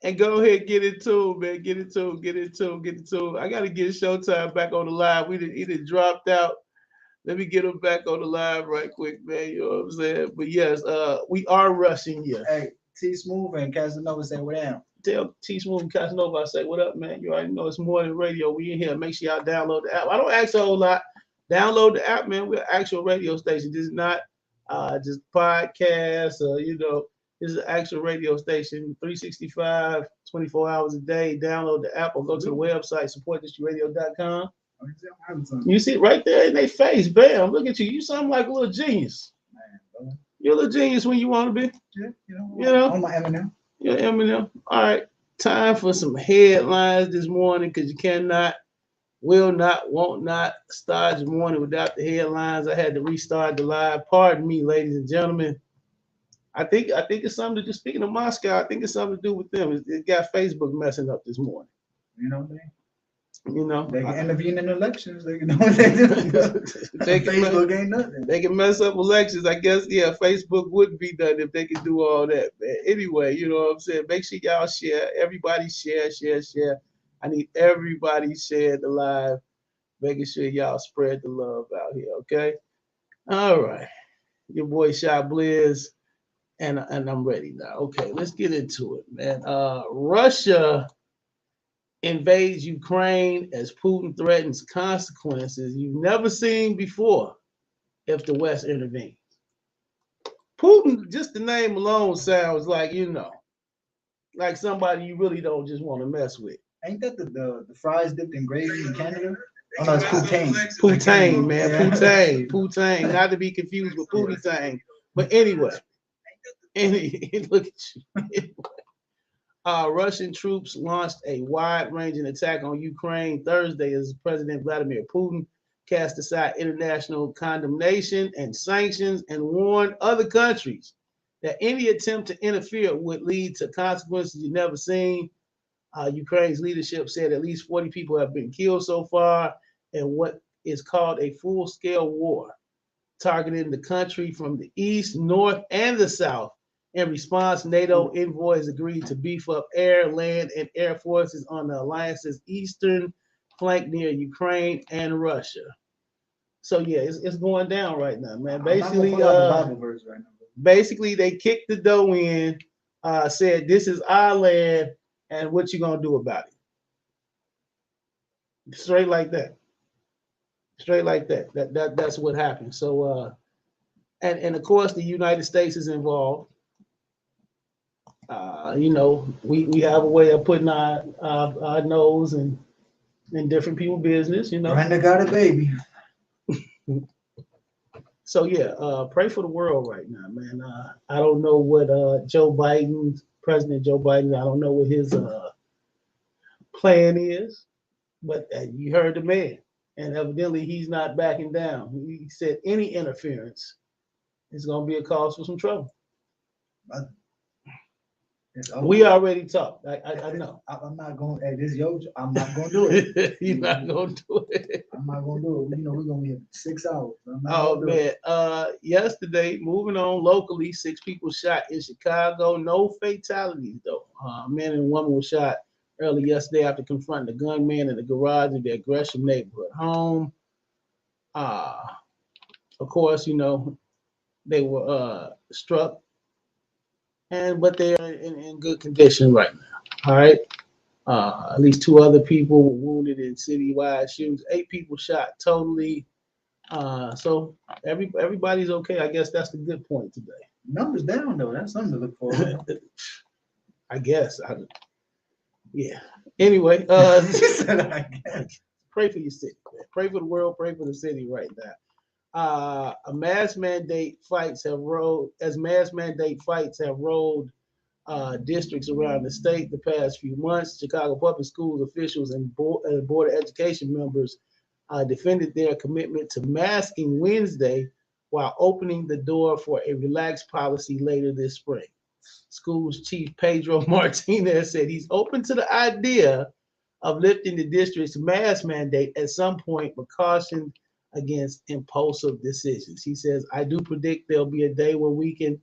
And go ahead, get it to him, man. Get it to him, get it to him, get it to him. I gotta get Showtime back on the live. He done dropped out. Let me get him back on the live right quick, man. You know what I'm saying? But yes, we are rushing you. Hey, T Smooth and Casanova say what down. Tell T Smooth and Casanova, I say, what up, man? You already know it's morning radio. We in here. Make sure y'all download the app. I don't ask a whole lot. Download the app, man. We're an actual radio station. This is not just podcast or, this is an actual radio station, 365, 24 hours a day. Download the app or go to the website, supportdistrictradio.com. You see it right there in their face. Bam. Look at you. You sound like a little genius. Man, you're a little genius when you want to be. Yeah, you know. On my Eminem. Yeah, Eminem. All right. Time for some headlines this morning because you cannot, will not, won't not start your morning without the headlines. I had to restart the live. Pardon me, ladies and gentlemen. I think it's something to do. Speaking of Moscow, I think it's something to do with them. It got Facebook messing up this morning. You know what I mean? They can intervene in elections. They can know what they do. Facebook ain't nothing. They can mess up elections. I guess, yeah, Facebook would be done if they could do all that. Man. Anyway, you know what I'm saying? Make sure y'all share. Everybody share. I need everybody share the live. Making sure y'all spread the love out here, okay? All right. Your boy Chiblizz, and I'm ready now. Okay, let's get into it, man. Russia invades Ukraine as Putin threatens consequences you've never seen before if the West intervenes. Putin, just the name alone sounds like, like somebody you really don't just want to mess with. Ain't that the fries dipped in gravy in Canada? Oh no, it's poutine. Poutine, man. Yeah. Poutine. Not to be confused with Poutine. But anyway. Look at you. Russian troops launched a wide-ranging attack on Ukraine Thursday as President Vladimir Putin cast aside international condemnation and sanctions and warned other countries that any attempt to interfere would lead to consequences you've never seen. Ukraine's leadership said at least 40 people have been killed so far in what is called a full-scale war, targeting the country from the east, north, and the south. In response, NATO envoys agreed to beef up air, land, and air forces on the alliance's eastern flank near Ukraine and Russia. So yeah, it's going down right now, man. Basically, they kicked the dough in, said this is our land, and what you gonna do about it? Straight like that. Straight like that. That's what happened. So, and of course, the United States is involved. We have a way of putting our nose in different people's business, Brenda got a baby. So yeah, pray for the world right now, man. I don't know what President Joe Biden, I don't know what his plan is, but you heard the man, and evidently he's not backing down. He said any interference is going to be a cause for some trouble. We already talked. I know. I'm not going. Hey, this yo. I'm not going to do it. You're not going to do it. I'm not going to do it. We're going to be 6 hours. Man. Yesterday, moving on locally, 6 people shot in Chicago. No fatalities though. A man and a woman were shot early yesterday after confronting a gunman in the garage of their Gresham neighborhood home. Of course, they were struck. But they're in good condition right now. All right. At least 2 other people were wounded in citywide shootings. 8 people shot totally. So everybody's okay. I guess that's the good point today. Numbers down though. That's something to look for. I guess. Yeah. Anyway, I guess. Pray for your city. Man. Pray for the world. Pray for the city right now. Mass mandate fights have rolled districts around the state the past few months. Chicago public schools officials and board of education members defended their commitment to masking Wednesday while opening the door for a relaxed policy later this spring. Schools chief Pedro Martinez said he's open to the idea of lifting the district's mask mandate at some point, but cautioned against impulsive decisions. He says, I do predict there'll be a day where the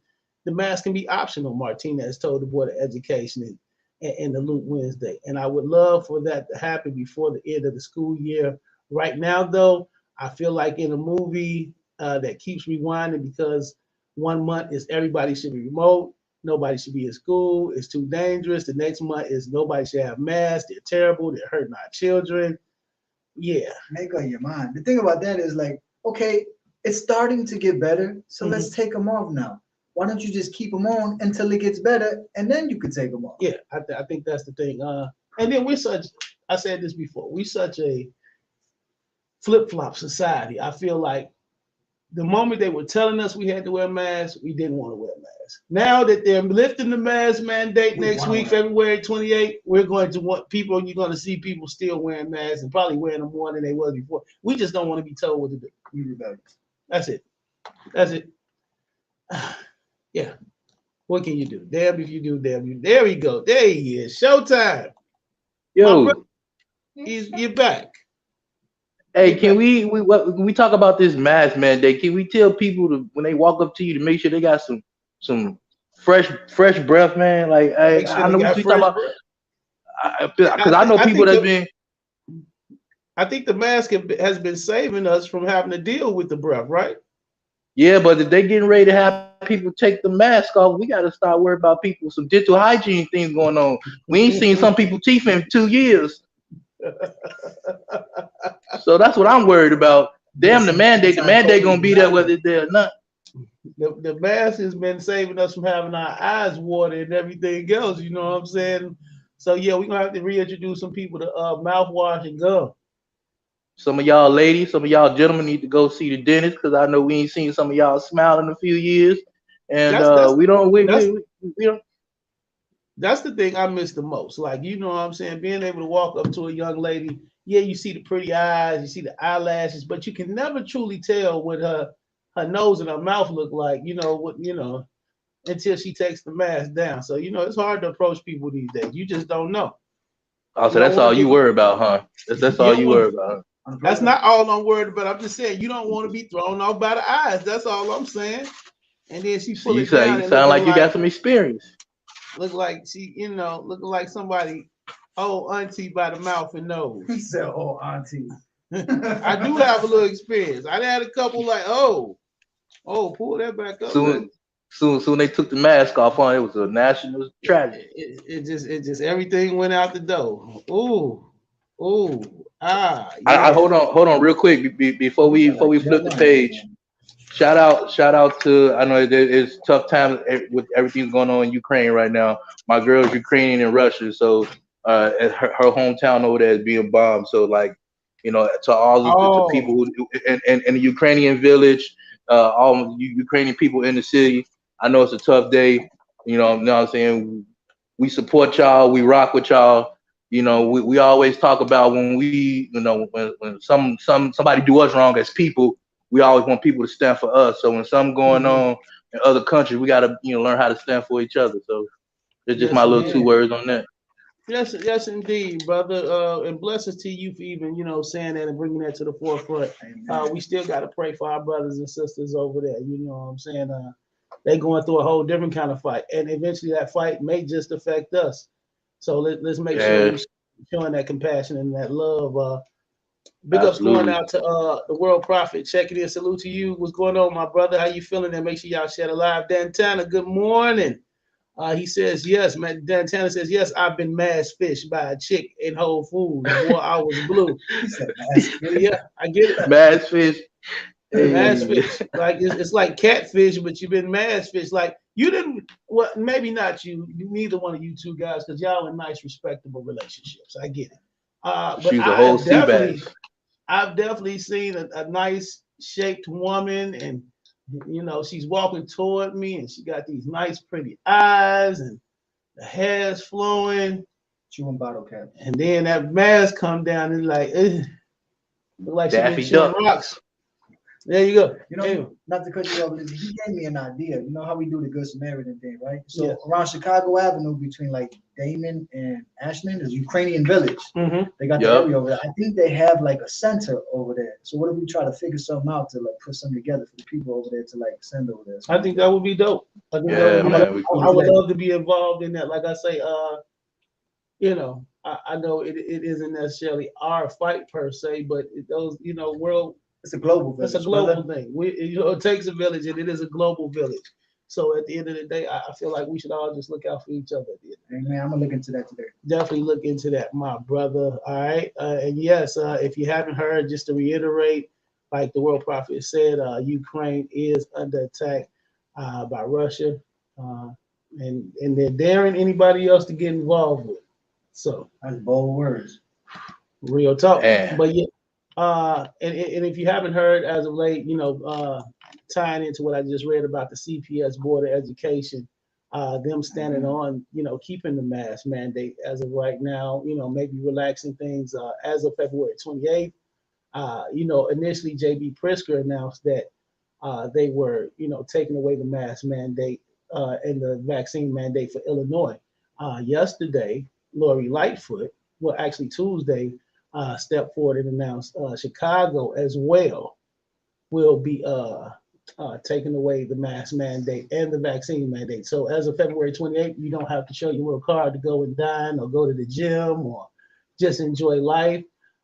mask can be optional, Martinez told the Board of Education. And and the Loot Wednesday. And I would love for that to happen before the end of the school year. Right now, though, I feel like in a movie that keeps rewinding because 1 month is everybody should be remote, nobody should be in school, it's too dangerous. The next month is nobody should have masks, they're terrible, they're hurting our children. Yeah. Make up your mind. The thing about that is like, okay, it's starting to get better, so let's take them off now. Why don't you just keep them on until it gets better, and then you could take them off? Yeah, I think that's the thing. And then I said this before, we're such a flip-flop society. I feel like the moment they were telling us we had to wear masks, we didn't want to wear masks. Now that they're lifting the mask mandate next week, February 28th, we're going to want people, you're going to see people still wearing masks and probably wearing them more than they was before. We just don't want to be told what to do. That's it. That's it. Yeah. What can you do? Damn if you do, damn you. There we go. There he is. Showtime. Yo. You're back. Hey, can we talk about this mask mandate? Can we tell people to, when they walk up to you, to make sure they got some fresh breath, man? Like I know what we talk about, because I know people that's been. I think the mask has been saving us from having to deal with the breath, right? Yeah, but if they getting ready to have people take the mask off, we got to start worrying about people, some dental hygiene things going on. We ain't seen some people teeth in 2 years. So that's what I'm worried about. Damn, the mandate gonna be there whether it's there or not. The mask has been saving us from having our eyes watered and everything else, you know what I'm saying? So yeah, we're gonna have to reintroduce some people to mouthwash and gum. Some of y'all ladies, some of y'all gentlemen need to go see the dentist, because I know we ain't seen some of y'all smile in a few years. And we don't. That's the thing I miss the most. Like, you know what I'm saying? Being able to walk up to a young lady, yeah, you see the pretty eyes, you see the eyelashes, but you can never truly tell what her nose and her mouth look like, until she takes the mask down. So, it's hard to approach people these days. You just don't know. Oh, so that's all you worry about, huh? That's all you worry about. That's not all I'm worried about. I'm just saying you don't want to be thrown off by the eyes. That's all I'm saying. And then she pull it down. You sound like you got some experience. Look like she, looking like somebody old auntie by the mouth and nose. He said, "Oh, auntie." I do have a little experience. I had a couple like, pull that back up. Soon they took the mask off on. It was a national tragedy. It just everything went out the door. Yeah. I hold on real quick before we flip the page. Shout out to, I know it's tough times with everything going on in Ukraine right now. My girl's Ukrainian and Russian, so her hometown over there is being bombed. So to all the people who in the Ukrainian village, all Ukrainian people in the city. I know it's a tough day. You know what I'm saying? We support y'all. We rock with y'all. We always talk about when when somebody do us wrong as people, we always want people to stand for us. So when something going on in other countries, we gotta learn how to stand for each other. So it's just my little 2 words on that. Yes, indeed, brother. And blessings to you for even saying that and bringing that to the forefront. We still gotta pray for our brothers and sisters over there. You know what I'm saying? They going through a whole different kind of fight, and eventually that fight may just affect us. So let's make sure we're showing that compassion and that love. Big ups going out to the World Prophet. Check it in. Salute to you. What's going on, my brother? How you feeling? And make sure y'all share the live. Dantana, good morning. He says, yes, man. Dantana says, yes, I've been mass fished by a chick in Whole Foods. Boy, I was blue. Yeah, I get it. Mass fish. Mass fish. Like it's like catfish, but you've been mass fish. Like you didn't, well, maybe not you, neither one of you two guys, because y'all in nice, respectable relationships. I get it. But I've definitely seen a nice shaped woman, and she's walking toward me, and she got these nice, pretty eyes, and the hair's flowing. Chewing bottle cap. And then that mask come down and like, look like she been chewing rocks. There you go. Not to cut you off, he gave me an idea. You know how we do the Good Samaritan thing, right? So around Chicago Avenue, between like Damon and Ashland, is Ukrainian village. They got the area over there. I think they have like a center over there. So what if we try to figure something out to like put something together for the people over there to like send over there? I think that would be dope. I would love to be involved in that. Like I say, you know, I know it isn't necessarily our fight per se, but those, you know, world. It's a global village. It's a global thing. You know, it takes a village, and it is a global village. So at the end of the day, I feel like we should all just look out for each other. Hey man, I'm gonna look into that today. Definitely look into that, my brother. All right, and yes, if you haven't heard, just to reiterate, like the world prophet said, Ukraine is under attack by Russia, and they're daring anybody else to get involved with. So that's bold words. Real talk. Man. But yeah, and if you haven't heard as of late, you know, tying into what I just read about the CPS Board of Education, them standing on, you know, keeping the mask mandate as of right now, you know, maybe relaxing things as of February 28th. You know, initially JB Pritzker announced that they were, you know, taking away the mask mandate and the vaccine mandate for Illinois. Yesterday, Lori Lightfoot, well, actually Tuesday, stepped forward and announced Chicago as well will be taking away the mask mandate and the vaccine mandate. So as of February 28th, you don't have to show your little card to go and dine or go to the gym or just enjoy life.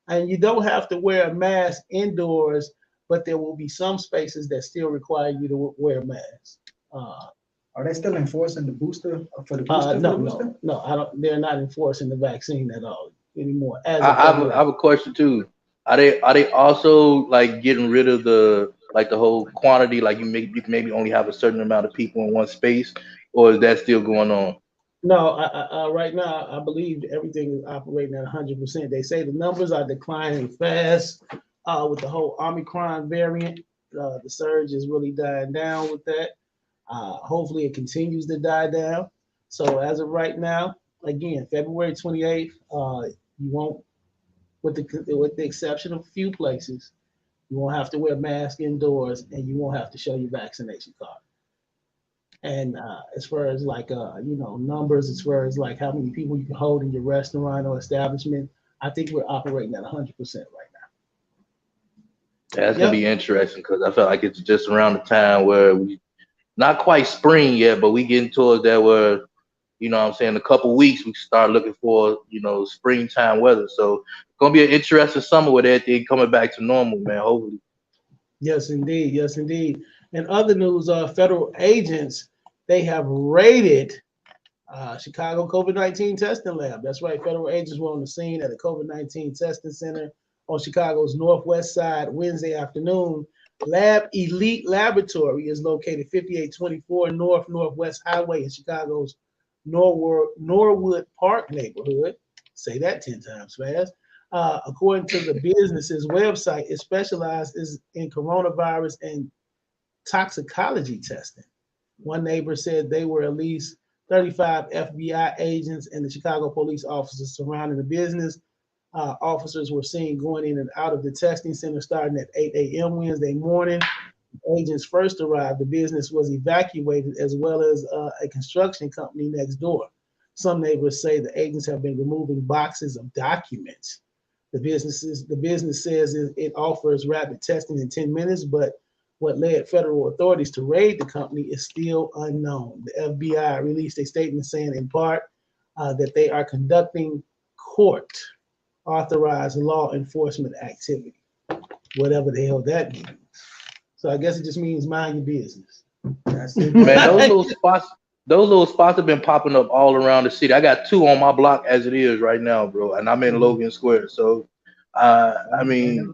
And you don't have to wear a mask indoors, but there will be some spaces that still require you to wear a mask. Are they still enforcing the booster for the booster? No, I don't. They're not enforcing the vaccine at all anymore. I have a question too. Are they also like getting rid of the whole quantity? Like you can maybe only have a certain amount of people in one space, or is that still going on? No, right now I believe everything is operating at 100%. They say the numbers are declining fast with the whole Omicron variant. The surge is really dying down with that. Hopefully it continues to die down. So as of right now, again, February 28th, you won't, with the exception of a few places, you won't have to wear a mask indoors, and you won't have to show your vaccination card. And as far as like you know, numbers, as far as like how many people you can hold in your restaurant or establishment, I think we're operating at 100% right now. That's gonna be interesting because I feel like it's just around the time where we not quite spring yet, but we getting towards that where, you know what I'm saying, a couple weeks we start looking for, you know, springtime weather. So it's gonna be an interesting summer with everything coming back to normal, man. Hopefully. Yes, indeed. Yes, indeed. And other news, federal agents, they have raided Chicago COVID-19 testing lab. That's right. Federal agents were on the scene at a COVID-19 testing center on Chicago's northwest side Wednesday afternoon. Lab Elite Laboratory is located 5824 Northwest Highway in Chicago's Norwood Park neighborhood. Say that 10 times fast. According to the business's website, it specializes in coronavirus and toxicology testing. One neighbor said they were at least 35 FBI agents and the Chicago police officers surrounding the business. Officers were seen going in and out of the testing center starting at 8 a.m. Wednesday morning. Agents first arrived. The business was evacuated as well as a construction company next door. Some neighbors say the agents have been removing boxes of documents. The business says it offers rapid testing in 10 minutes, but what led federal authorities to raid the company is still unknown. The FBI released a statement saying in part that they are conducting court-authorized law enforcement activity, whatever the hell that means. So I guess it just means mind your business. That's it. Man, those little spots have been popping up all around the city. I got 2 on my block as it is right now, bro, and I'm in Logan Square. So, I mean,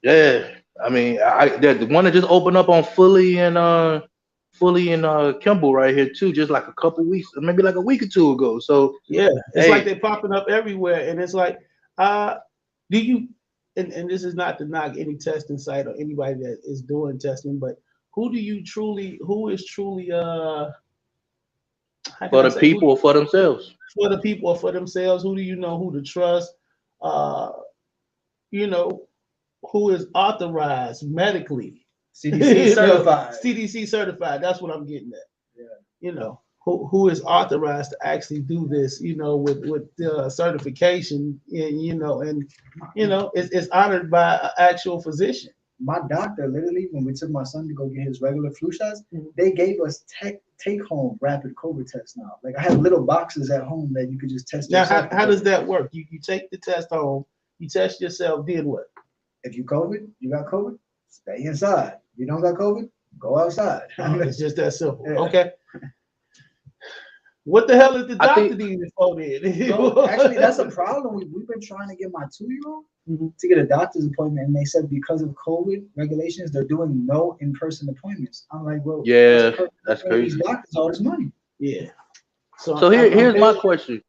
yeah, I mean, the one that just opened up on Fully and Kimball right here too, just like a couple weeks, maybe like a week or 2 ago. So yeah, it's like they're popping up everywhere, and it's like, do you? And this is not to knock any testing site or anybody that is doing testing, but who is truly for the people or for themselves? For the people or for themselves, who do you know who to trust? You know, who is authorized medically, CDC certified. CDC certified. That's what I'm getting at. Yeah. You know, who is authorized to actually do this, you know, with certification, and it's honored by an actual physician. my doctor literally, when we took my son to go get his regular flu shots, they gave us take home rapid COVID tests now. Like I have little boxes at home that you could just test. Now, how does that work? You take the test home, you test yourself, then what? If you got COVID, stay inside. If you don't got COVID, go outside. It's just that simple. Yeah. Okay. What the hell is the doctor needing for then? No, actually, that's a problem. We've been trying to get my 2-year-old to get a doctor's appointment, and they said because of COVID regulations, they're doing no in-person appointments. I'm like, well, yeah, that's crazy. These doctors all this money. Yeah. So here's my question.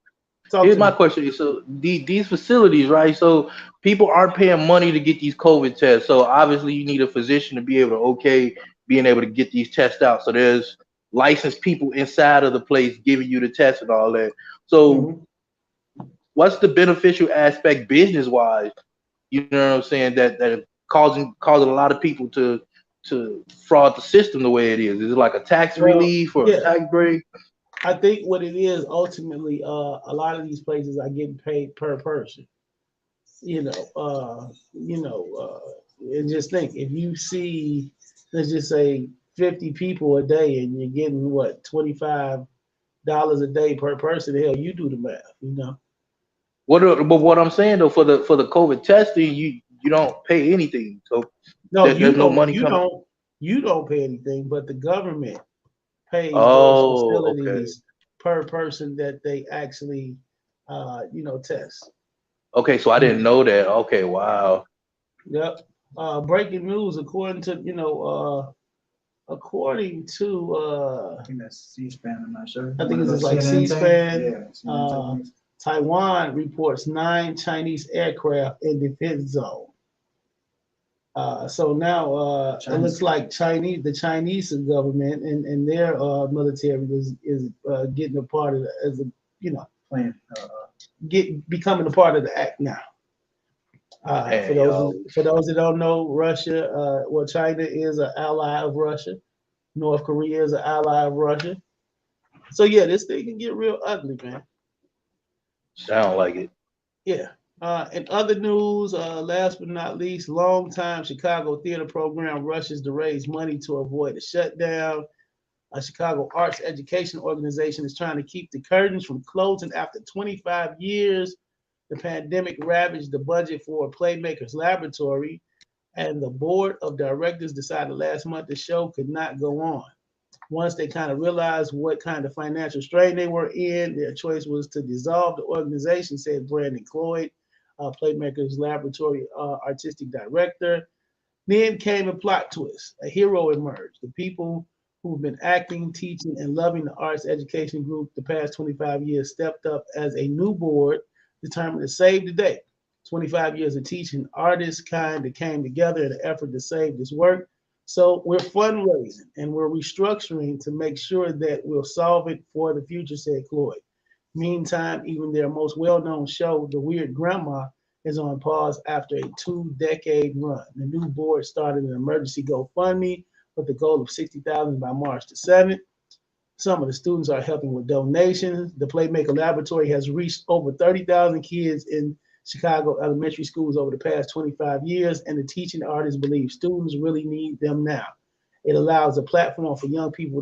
Here's my question. So these facilities, right? So people aren't paying money to get these COVID tests. So obviously you need a physician to be able to being able to get these tests out. So there's licensed people inside of the place giving you the test and all that. So what's the beneficial aspect business wise? You know what I'm saying? That causing a lot of people to fraud the system the way it is. Is it like a tax relief or a tax break? I think what it is ultimately, a lot of these places are getting paid per person. And just think, if you see, let's just say 50 people a day and you're getting what, $25 a day per person, hell, you do the math, you know. But what I'm saying though, for the COVID testing, you don't pay anything. So there's no money coming. You don't pay anything, but the government pays those facilities per person that they actually test. Okay, so I didn't know that. Okay, wow. Yep. Breaking news, according to I think that's C-SPAN, I'm not sure. I think it's like C-SPAN. Yeah, Taiwan reports 9 Chinese aircraft in defense zone. So now it looks like the Chinese government and their military is getting a part of becoming a part of the act now. For those that don't know, Russia, China is an ally of Russia. North Korea is an ally of Russia. So yeah, this thing can get real ugly, man. Sound like it. Yeah. In other news, last but not least, Longtime Chicago theater program rushes to raise money to avoid a shutdown. A Chicago arts education organization is trying to keep the curtains from closing after 25 years. The pandemic ravaged the budget for Playmakers Laboratory, and the board of directors decided last month the show could not go on. Once they kind of realized what kind of financial strain they were in, their choice was to dissolve the organization, said Brandon Cloyd, Playmakers Laboratory artistic director. Then came a plot twist. A hero emerged. The people who've been acting, teaching, and loving the arts education group the past 25 years stepped up as a new board determined to save the day. 25 years of teaching artists kind of came together in an effort to save this work. So we're fundraising and we're restructuring to make sure that we'll solve it for the future, said Cloyd. Meantime, even their most well-known show, The Weird Grandma, is on pause after a 2-decade run. The new board started an emergency GoFundMe with the goal of $60,000 by March the 7th. Some of the students are helping with donations. The Playmaker Laboratory has reached over 30,000 kids in Chicago elementary schools over the past 25 years, and the teaching artists believe students really need them now. It allows a platform for young people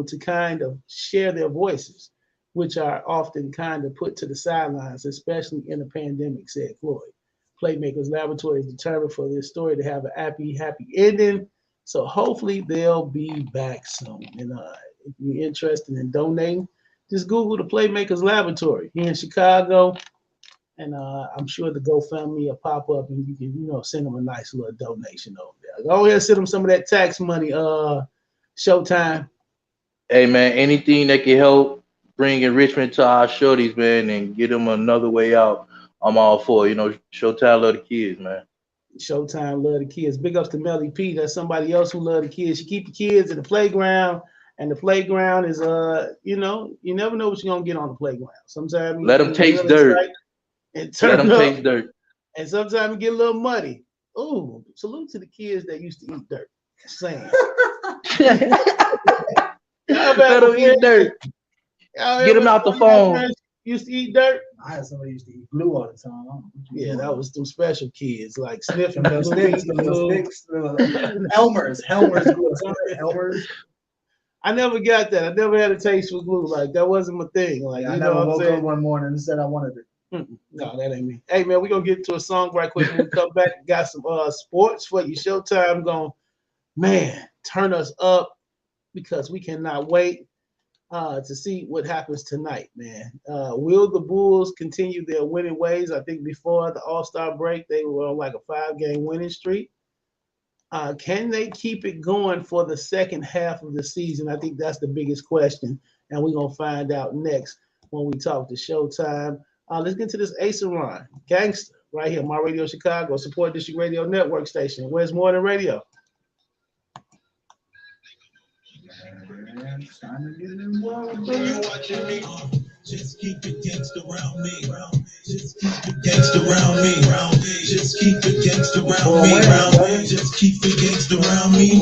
to kind of share their voices, which are often kind of put to the sidelines, especially in a pandemic, said Floyd. Playmakers Laboratory is determined for this story to have a happy ending. So hopefully they'll be back soon. And if you're interested in donating, just Google the Playmakers Laboratory here in Chicago. And I'm sure the GoFundMe will pop up and you can, send them a nice little donation over there. Go ahead and send them some of that tax money, Showtime. Hey, man, anything that can help bring enrichment to our shorties, man, and get them another way out, I'm all for. Showtime love the kids, man. Showtime love the kids. Big ups to Melly P. That's somebody else who love the kids. She keep the kids in the playground, and the playground is, you never know what you're going to get on the playground. Sometimes let them taste dirt. And let them taste dirt. And sometimes you get a little muddy. Ooh, salute to the kids that used to eat dirt. Saying. Let them eat dirt. Get them out the phone. used to eat dirt? I had somebody used to eat glue all the time. Yeah, that was some special kids, like sniffing those sticks, Elmer's glue. Elmer's. I never got that. I never had a taste for glue. Like that wasn't my thing. Like yeah, you know what I'm saying? Up one morning and said I wanted it. No, that ain't me. Hey man, we're gonna get into a song right quick when we come back. Got some sports for you. Showtime gonna turn us up because we cannot wait to see what happens tonight, man. Will the Bulls continue their winning ways? I think before the All-Star break, they were on like a 5-game winning streak. Can they keep it going for the second half of the season? I think that's the biggest question, and we're gonna find out next when we talk to Showtime. Let's get to this Ace and Ron Gangster right here, My Radio Chicago, Support District Radio Network station. Where's More Than Radio? Just keep it gangsta around me. Just keep it gangsta around me. Just keep it gangsta around me. Just keep it gangsta around me.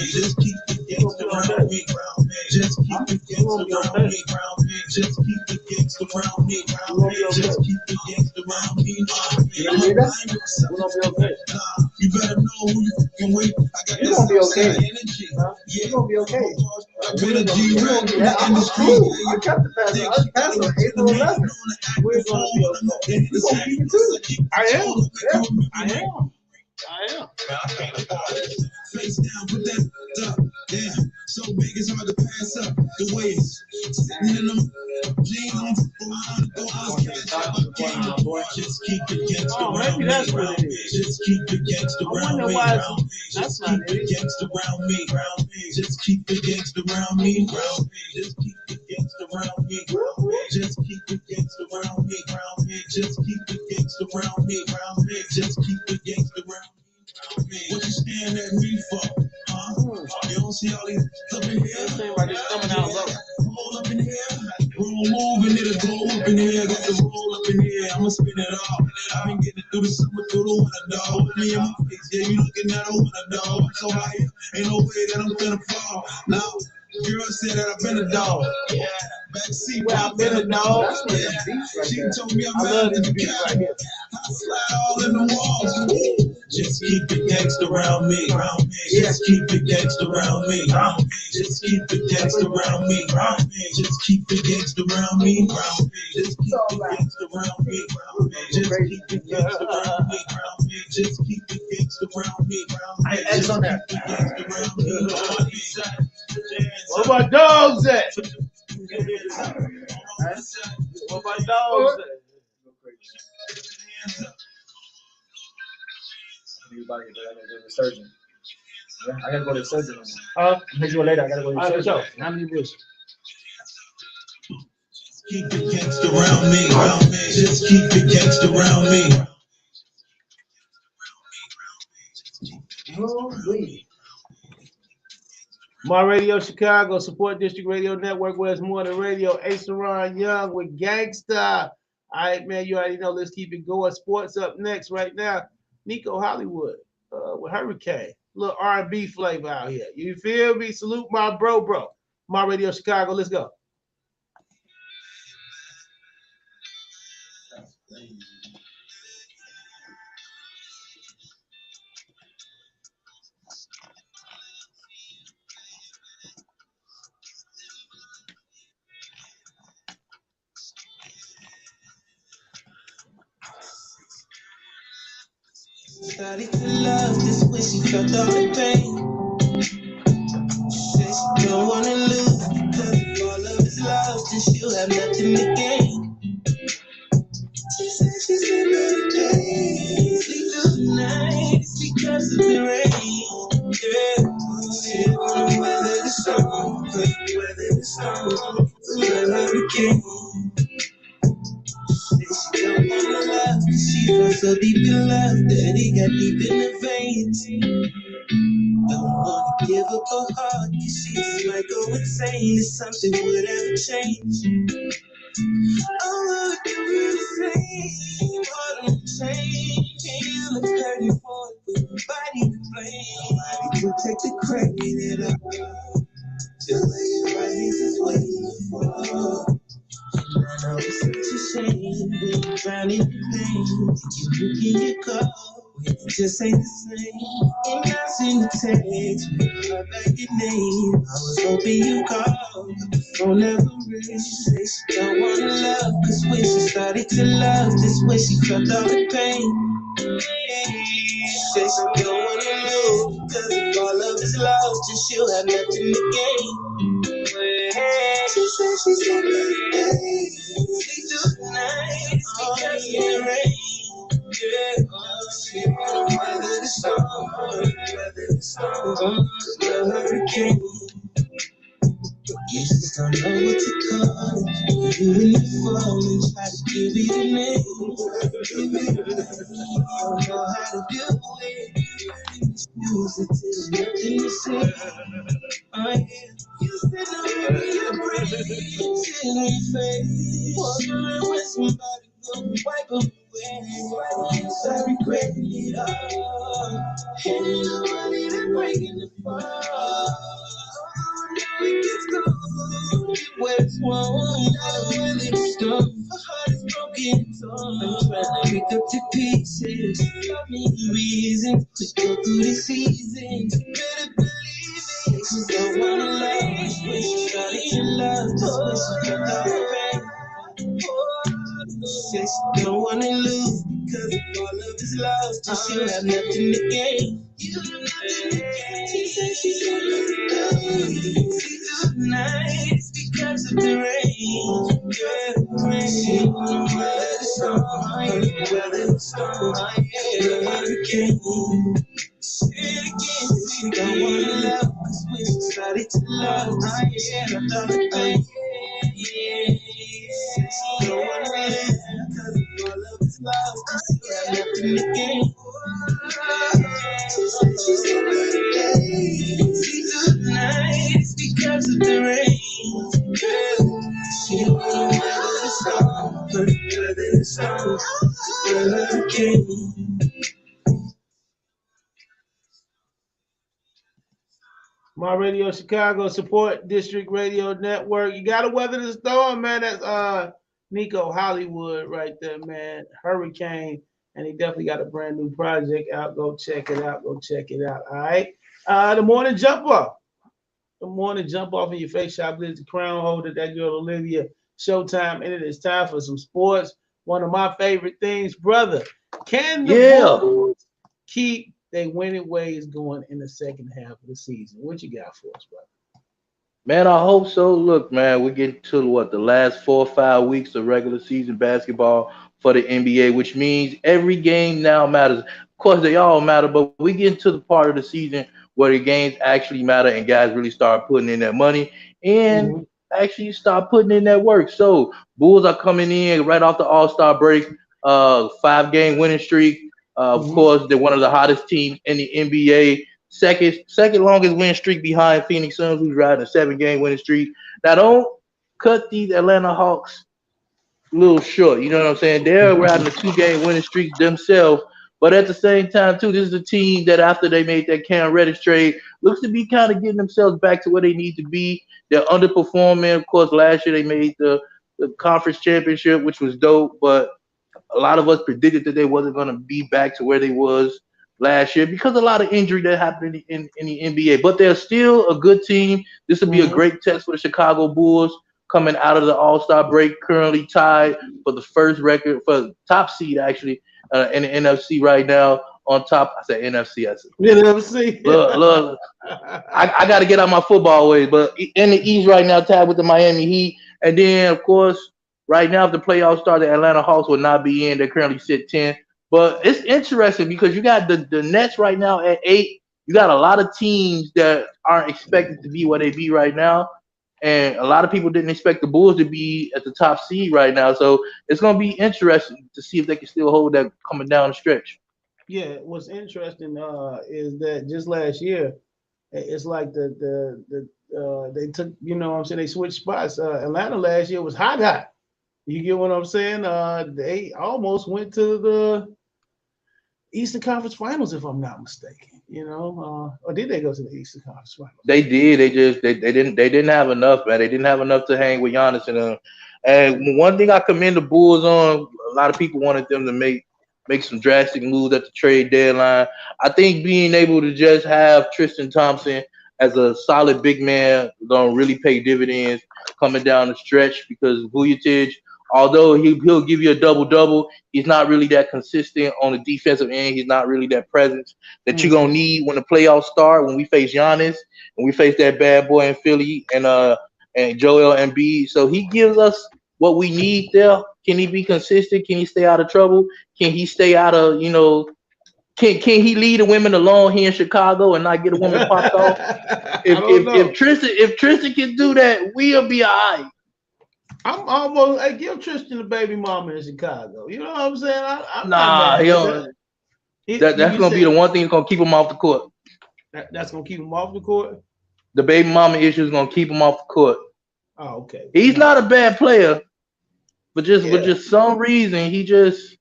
Just keep it gangsta around me. Just keep it gangsta around me. Just keep it gangsta around me. Just keep it gangsta around me. You better know who you fucking with. I got this outside energy. You're gonna be okay. I'm cool. I got the pass. I was passing on 8 or 11. We're gonna be okay. We're gonna beat you too. I am. Face down, put that up. Yeah, so big it's hard to pass up. The way it's sitting in them jeans. Just keep it gangsta around me. Just keep it gangsta around me. Just keep it gangsta around me. Just keep it gangsta around me. Just keep it gangsta around me. Just keep it gangsta around me. Just keep it gangsta around me. Just keep it gangsta around me. What you staring at me for? You don't see all these up in here? Like it's coming out low. Roll up in here. Roll moving, it'll go up in here. Got the roll up in here. I'ma spin it all. I've been getting through the summer, through the winter, dog. Me and my face, yeah, you looking at a winter, dog. I'm so high, ain't no way that I'm gonna fall. Now, girl said that I've been a dog. Yeah. Backseat where I've been a dog. Yeah. She told me I'm out in the car. I slide all in the walls. Just keep it gangsta around me. Just keep it gangsta around me. Just keep it gangsta around me. Just keep it gangsta around me. Just keep it gangsta around me. Just keep it gangsta around me. Just keep it gangsta around me. I X on that. Where my dogs at? Where my dogs at? Surgeon. Yeah, I gotta go to the surgeon. I'll make you later. I gotta go to the surgeon. How many years? Keep it gangsta around me. Just keep it gangsta around me. My Radio Chicago, Support District Radio Network, Where's More Than Radio, Ace and Ron Young with Gangsta. All right, man, you already know. Let's keep it going. Sports up next right now. Nico Hollywood with Hurricane. Little R&B flavor out here. You feel me? Salute my bro. My Radio Chicago. Let's go. Started to love this way, she felt all the pain. Said she don't wanna lose because if all of his lost, then she'll have nothing to gain. She said she's been every day, sleep through the night, it's because of the rain. Yeah, she didn't wanna weather the storm, couldn't weather the storm, let her again. She don't wanna love, she felt so deep in love that it got deep in the veins. Don't wanna give up her heart, cause she just might go insane if something would ever change. Oh, I can really say what I'm saying. Feel the hurting for it, but nobody to blame. Nobody will take the credit at all. The way it right is waiting for. And I was in pain. You look in your car, it just ain't the same. And I seen the text, I like your name. I was hoping you called, but the phone never rings. Say she don't wanna love, cause when she started to love, this way she felt all the pain. She said she don't wanna lose, cause if all love is lost, then she'll have nothing to gain. She said she's gonna stay. She do the night, because of the rain. Yeah, she wanna weather the storm, weather the storm, the hurricane. You just don't know what to call it. You when you fall and try to give it a name. You don't know how to do it. Use it till nothing to say. Oh yeah, you said no in your brain till you fade. Wondering when somebody go wipe them away. I regret it all. And I'm ready to break in the fall. It gets cold, where it's warm. I don't really stop. My heart is broken, I'm trying to pick up the pieces. Got me reasons to go through the seasons. Better believe it. She don't wanna love, just when she started to love, just when she felt all the pain. She said she don't wanna lose, because if all love is lost, then she'll have nothing to gain. You have nothing to gain. She said she's gonna stay. She do the nights because of the rain. Yeah, rain. She wanna weather the storm, weather the storm, yeah, hurricane. Say it again, she don't wanna love, cause when she started to love, yeah, I thought the pain. Yeah, she don't wanna live, cause if all love is lost, she got nothing to gain. She said she's gonna stay. She do the nights because of the rain. Yeah. She wanna weather the storm, weather the storm, the hurricane. My Radio Chicago Support District Radio Network. You gotta weather the storm, man. That's Nico Hollywood right there, man. Hurricane, and he definitely got a brand new project out. Go check it out. Go check it out. All right. The morning jump off. The morning jump off in your face. Chiblizz, the crown holder. That girl Olivia. Showtime. And it is time for some sports. One of my favorite things, brother. Can the Bulls keep they winning ways going in the second half of the season? What you got for us, brother? Man, I hope so. Look, man, we're getting to what, the last 4 or 5 weeks of regular season basketball for the NBA, which means every game now matters. Of course, they all matter, but we get into the part of the season where the games actually matter and guys really start putting in that money and actually start putting in that work. So Bulls are coming in right off the All-Star break, 5-game winning streak. Of course, they're one of the hottest teams in the NBA. Second longest winning streak behind Phoenix Suns, who's riding a 7-game winning streak. Now, don't cut these Atlanta Hawks a little short. You know what I'm saying? They're riding a 2-game winning streak themselves. But at the same time, too, this is a team that after they made that Cam Reddish trade, looks to be kind of getting themselves back to where they need to be. They're underperforming. Of course, last year they made the conference championship, which was dope, but a lot of us predicted that they wasn't going to be back to where they was last year because a lot of injury that happened in the NBA. But they're still a good team. This will be a great test for the Chicago Bulls coming out of the All-Star break, currently tied for the first record, for top seed, actually, in the NFC right now. On top, I said NFC. I said NFC. Look, I got to get out my football ways, but in the East right now, tied with the Miami Heat. And then, of course, right now, if the playoffs start, the Atlanta Hawks will not be in. They currently sit 10. But it's interesting because you got the Nets right now at 8. You got a lot of teams that aren't expected to be where they be right now. And a lot of people didn't expect the Bulls to be at the top seed right now. So it's going to be interesting to see if they can still hold that coming down the stretch. Yeah, what's interesting is that just last year, it's like they took, you know what I'm saying, they switched spots. Atlanta last year was hot. You get what I'm saying? They almost went to the Eastern Conference Finals, if I'm not mistaken. You know, or did they go to the Eastern Conference Finals? They did. They didn't have enough, man. They didn't have enough to hang with Giannis and And one thing I commend the Bulls on, a lot of people wanted them to make some drastic moves at the trade deadline. I think being able to just have Tristan Thompson as a solid big man gonna really pay dividends coming down the stretch because Vujacic, although he'll give you a double-double, he's not really that consistent on the defensive end. He's not really that presence that you're gonna need when the playoffs start, when we face Giannis and we face that bad boy in Philly and Joel Embiid. So he gives us what we need there. Can he be consistent? Can he stay out of trouble? Can he stay out of, can he leave the women alone here in Chicago and not get a woman popped off? If Tristan can do that, we'll be all right. I'm almost. I give Tristan a baby mama in Chicago. You know what I'm saying? That's gonna be the one thing that's gonna keep him off the court. That's gonna keep him off the court. The baby mama issue is gonna keep him off the court. Oh, okay. He's not a bad player, but just some reason he just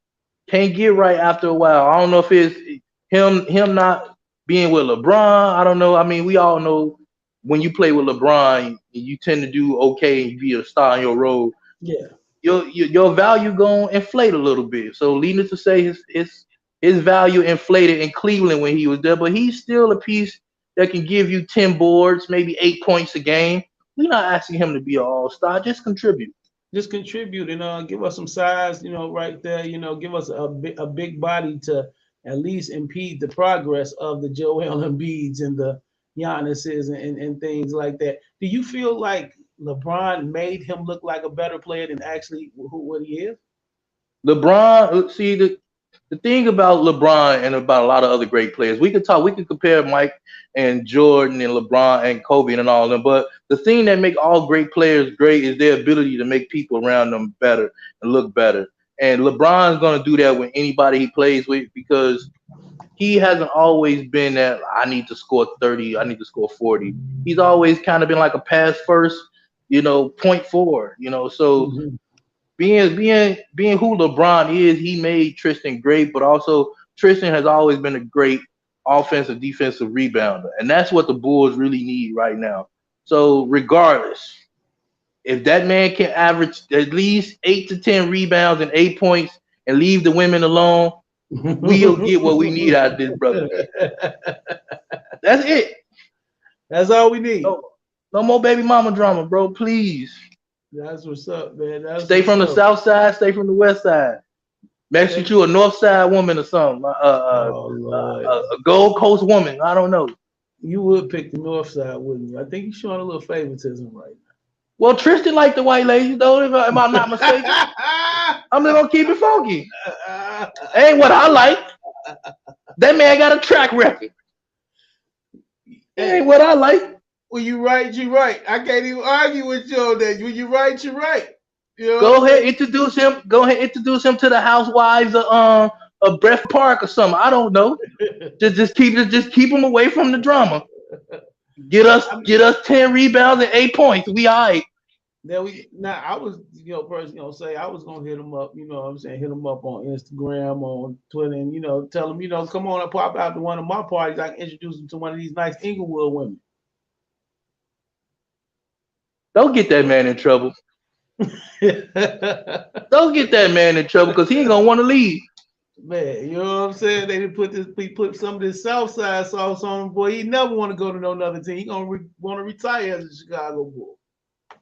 can't get right after a while. I don't know if it's him not being with LeBron. I don't know. I mean, we all know when you play with LeBron, you tend to do okay and be a star in your role. Yeah. Your value gonna inflate a little bit. So needless to say, his value inflated in Cleveland when he was there, but he's still a piece that can give you 10 boards, maybe 8 points a game. We're not asking him to be an all-star. Just contribute. Just contribute and give us some size, right there. Give us a big body to at least impede the progress of the Joel Embiids and the Giannis's and things like that. Do you feel like LeBron made him look like a better player than actually what he is? LeBron, see, the thing about LeBron and about a lot of other great players, we could compare Mike and Jordan and LeBron and Kobe and all of them, but the thing that make all great players great is their ability to make people around them better and look better. And LeBron's going to do that with anybody he plays with because he hasn't always been that I need to score 30, I need to score 40. He's always kind of been like a pass first, point forward, so being who LeBron is, he made Tristan great, but also Tristan has always been a great offensive, defensive rebounder. And that's what the Bulls really need right now. So regardless, if that man can average at least 8 to 10 rebounds and 8 points and leave the women alone, we'll get what we need out of this brother. That's it. That's all we need. No more baby mama drama, bro. Please. That's what's up, man. Stay from the south side, stay from the west side. Make sure you a north side woman or something. A Gold Coast woman. I don't know. You would pick the north side, wouldn't you? I think you're showing a little favoritism right now. Well, Tristan liked the white ladies, though, am I not mistaken? I'm just gonna keep it funky. Ain't what I like. That man got a track record. Ain't what I like. When you right, you right. I can't even argue with you on that. When you right, you right. Go ahead, introduce him. Go ahead, introduce him to the housewives of Brett Park or something. I don't know. just keep him away from the drama. Get us 10 rebounds and 8 points. We all right. Now I was, personally gonna say I was gonna hit him up, hit him up on Instagram, on Twitter, and tell him, come on and pop out to one of my parties. I can introduce him to one of these nice Inglewood women. Don't get that man in trouble. Don't get that man in trouble because he ain't gonna want to leave. Man, you know what I'm saying? They put some of this South Side sauce on him, boy. He never want to go to no another team. He gonna want to retire as a Chicago Bull.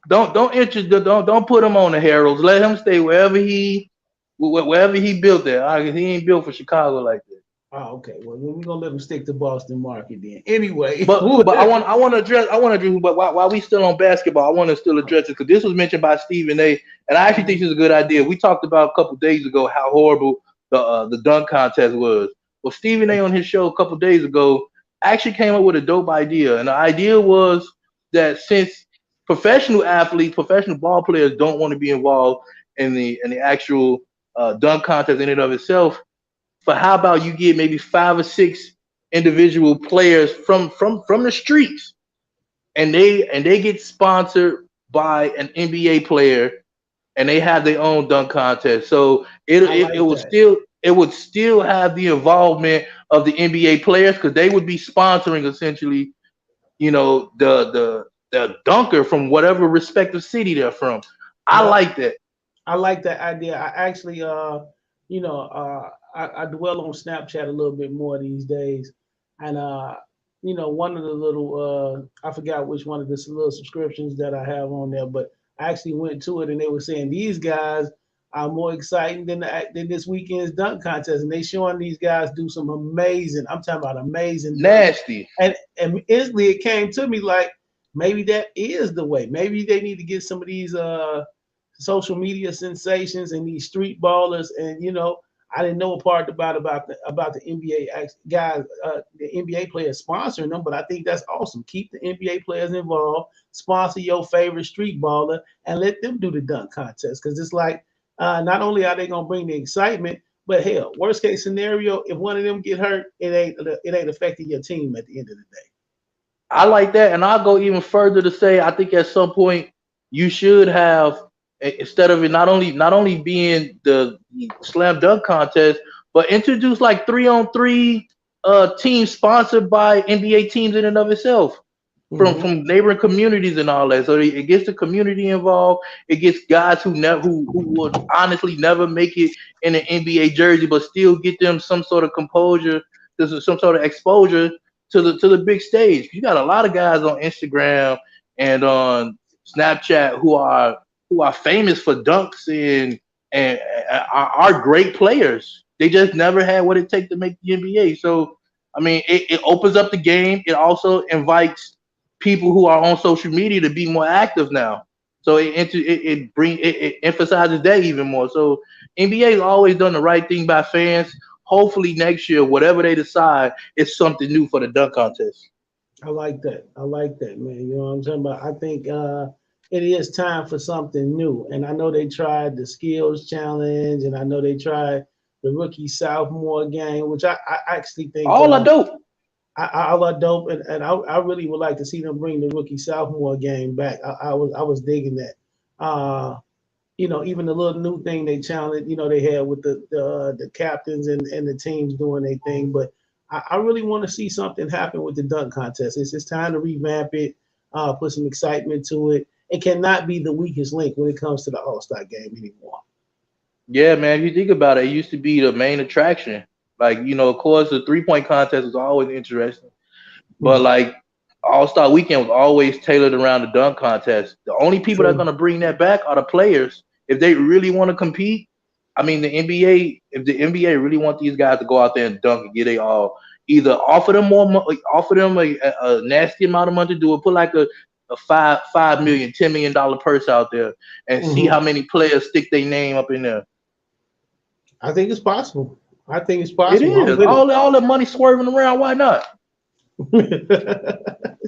Don't put him on the Heralds. Let him stay wherever he built there. He ain't built for Chicago like that. Oh, okay. Well, we're gonna let him stick to Boston market then. Anyway, but I want to address. But while we still on basketball, I want to still address it because this was mentioned by Stephen A. And I actually think this is a good idea. We talked about a couple days ago how horrible the dunk contest was. Well, Stephen A. on his show a couple days ago actually came up with a dope idea, and the idea was that since professional athletes, professional ball players don't want to be involved in the actual dunk contest in and of itself. But how about you get maybe 5 or 6 individual players from the streets, and they get sponsored by an NBA player, and they have their own dunk contest. So it would still have the involvement of the NBA players because they would be sponsoring essentially, the dunker from whatever respective city they're from. I like that. I like that idea. I actually, I dwell on Snapchat a little bit more these days, and one of the little, I forgot which one of the little subscriptions that I have on there, but I actually went to it, and they were saying these guys are more exciting than this weekend's dunk contest, and they showing these guys do some amazing. I'm talking about amazing, nasty, and instantly it came to me like maybe that is the way. Maybe they need to get some of these social media sensations and these street ballers, and I didn't know a part about the NBA guys, the NBA players sponsoring them, but I think that's awesome. Keep the NBA players involved, sponsor your favorite street baller, and let them do the dunk contest, because it's like not only are they gonna bring the excitement, but hell, worst case scenario, if one of them get hurt, it ain't affecting your team at the end of the day. I like that, and I'll go even further to say I think at some point you should have, instead of it not only being the slam dunk contest, but introduce like 3-on-3 teams sponsored by NBA teams in and of itself, from neighboring communities and all that. So it gets the community involved. It gets guys who would honestly never make it in an NBA jersey, but still get them some sort of composure, some sort of exposure to the big stage. You got a lot of guys on Instagram and on Snapchat who are famous for dunks and are great players. They just never had what it takes to make the NBA. So I mean, it opens up the game. It also invites people who are on social media to be more active now. So it emphasizes that even more. So NBA has always done the right thing by fans. Hopefully next year, whatever they decide, it's something new for the dunk contest. I like that, man. You know what I'm saying? But I think it is time for something new. And I know they tried the skills challenge, and I know they tried the rookie sophomore game, which I actually think all are dope. All are dope, and I really would like to see them bring the rookie sophomore game back. I was digging that. Even the little new thing they challenged, they had with the captains and the teams doing their thing. But I really want to see something happen with the dunk contest. It's time to revamp it, put some excitement to it. It cannot be the weakest link when it comes to the All-Star game anymore. Yeah, man. If you think about it, it used to be the main attraction. Like, of course, the 3-point contest was always interesting, but like All-Star Weekend was always tailored around the dunk contest. The only people that are going to bring that back are the players. If they really want to compete, I mean, if the NBA really want these guys to go out there and dunk and get it all, either offer them a nasty amount of money to do it, put like a $5 million, $10 million purse out there, and see how many players stick their name up in there. I think it's possible. It is. All that money swerving around. Why not?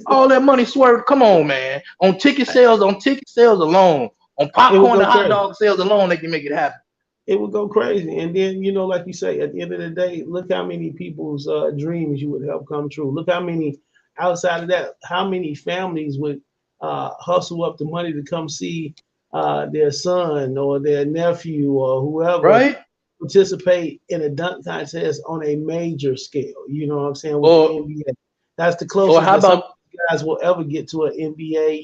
All that money swerving. Come on, man. On ticket sales alone, on popcorn and hot dog sales alone, they can make it happen. It would go crazy. And then, like you say, at the end of the day, look how many people's dreams you would help come true. Look how many, outside of that, how many families would hustle up the money to come see their son or their nephew or whoever participate in a dunk contest on a major scale. You know what I'm saying? With the NBA. That's the closest that some guys will ever get to an NBA,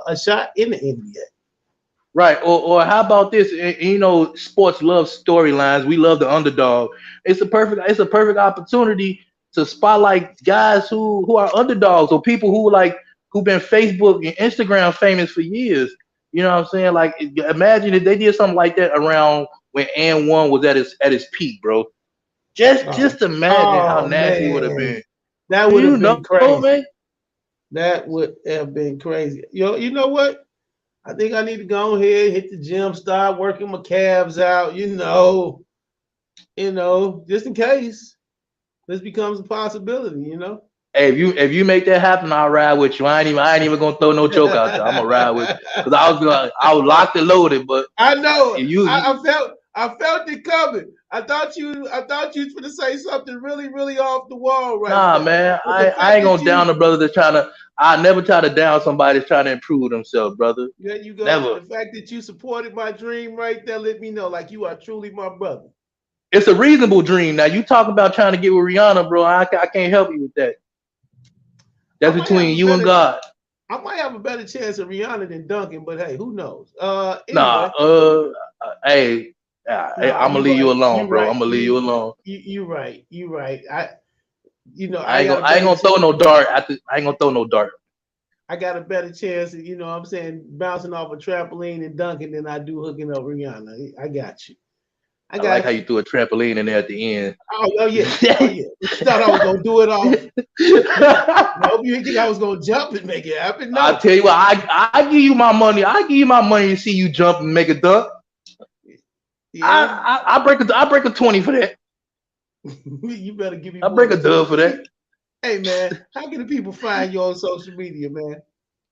a shot in the NBA. Right. Or how about this? Sports love storylines. We love the underdog. It's a perfect opportunity to spotlight guys who are underdogs, or people who've been Facebook and Instagram famous for years. You know what I'm saying? Like, imagine if they did something like that around when And One was at his peak, bro. Just imagine how nasty it would have been. That would have been crazy. Man? That would have been crazy. You know what? I think I need to go ahead, hit the gym, start working my calves out, just in case this becomes a possibility, Hey, if you make that happen, I'll ride with you. I ain't even gonna throw no joke out there. I'm gonna ride with you. Because I was locked and loaded, but I know I felt it coming. I thought you was gonna say something really, really off the wall right now. Nah, man. I ain't gonna down the brother that's trying to. I never try to down somebody that's trying to improve themselves, brother. There you go. Never. The fact that you supported my dream right there let me know like you are truly my brother. It's a reasonable dream. Now you talk about trying to get with Rihanna, bro. I can't help you with that. That's between you and God. I might have a better chance of Rihanna than Duncan, but hey, who knows? Nah, hey, I'm gonna leave you alone, bro. I'm gonna leave you alone. You right. I ain't gonna throw no dart. I ain't gonna throw no dart. I got a better chance, you know what I'm saying, bouncing off a trampoline and dunking than I do hooking up Rihanna. I got you. I like how you threw a trampoline in there at the end. Oh yeah. You thought I was gonna do it all. I hope you didn't think I was gonna jump and make it happen. No. I'll tell you what, I give you my money. I give you my money to see you jump and make a dunk. Yeah. I break a 20 for that. You better give me. I break a dub for that. Hey man, how can the people find you on social media, man?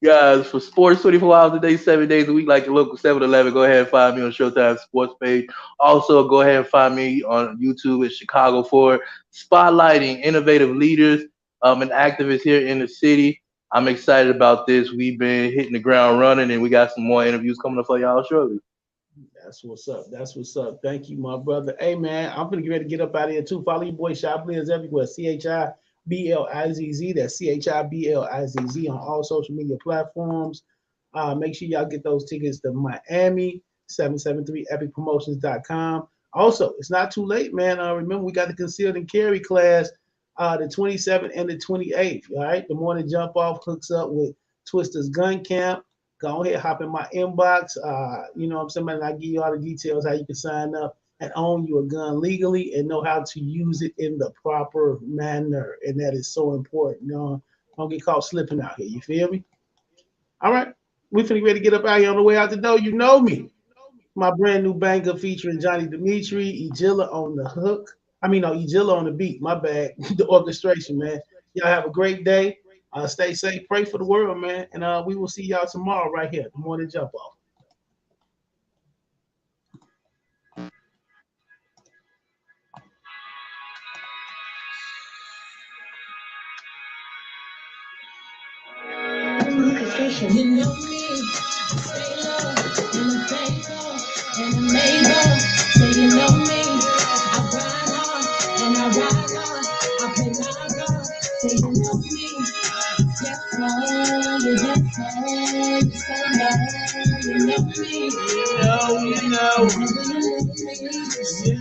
Guys, for sports 24 hours a day, 7 days a week, like your local 7-Eleven, go ahead and find me on Showtime Sports page. Also, go ahead and find me on YouTube at Chicago for spotlighting innovative leaders and activists here in the city. I'm excited about this. We've been hitting the ground running, and we got some more interviews coming up for y'all shortly. That's what's up. That's what's up. Thank you, my brother. Hey, man, I'm going to get ready to get up out of here, too. Follow your boy, Chiblizz, everywhere. Chiblizz. That's Chiblizz on all social media platforms. Make sure y'all get those tickets to Miami, 773epicpromotions.com. Also, it's not too late, man. Remember, we got the concealed and carry class the 27th and the 28th, all right? The morning jump off hooks up with Twister's Gun Camp. Go ahead, hop in my inbox. You know what I'm saying? Man, I'll give you all the details how you can sign up and own your gun legally and know how to use it in the proper manner. And that is so important. You know, don't get caught slipping out here. You feel me? All right. We finna ready to get up out here on the way out the door. You know me. My brand new banger featuring Johnny Dimitri, Ejilla on the hook. Ejilla on the beat. My bad. The orchestration, man. Y'all have a great day. Stay safe. Pray for the world, man. And we will see y'all tomorrow right here. The morning jump off. You know me, stay low, and I'm faithful, and I'm able. So you know me, I ride hard, and I ride hard, I play live hard. So you know me, yes sir, you yes sir, you know me. You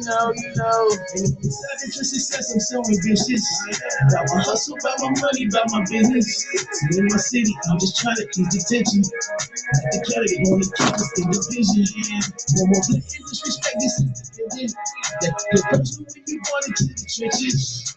know. And if it's not for success, I'm so ambitious. Got my hustle, about my money, about my business. In my city, I'm just trying to keep attention. The carry on the campus in the vision. No more blessings, disrespect this independent. That the person when you want into the trenches.